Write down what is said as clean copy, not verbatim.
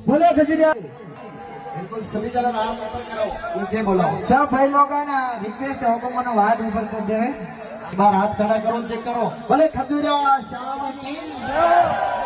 बोलो खजूरिया बिल्कुल सभी जगह नाम ऊपर करो नीचे बोलो सब भाई लोग है ना रिक्वेस्ट है हुकुम हाथ ऊपर कर देवे बार हाथ खड़ा करो चेक करो बोले खजूरिया शाम की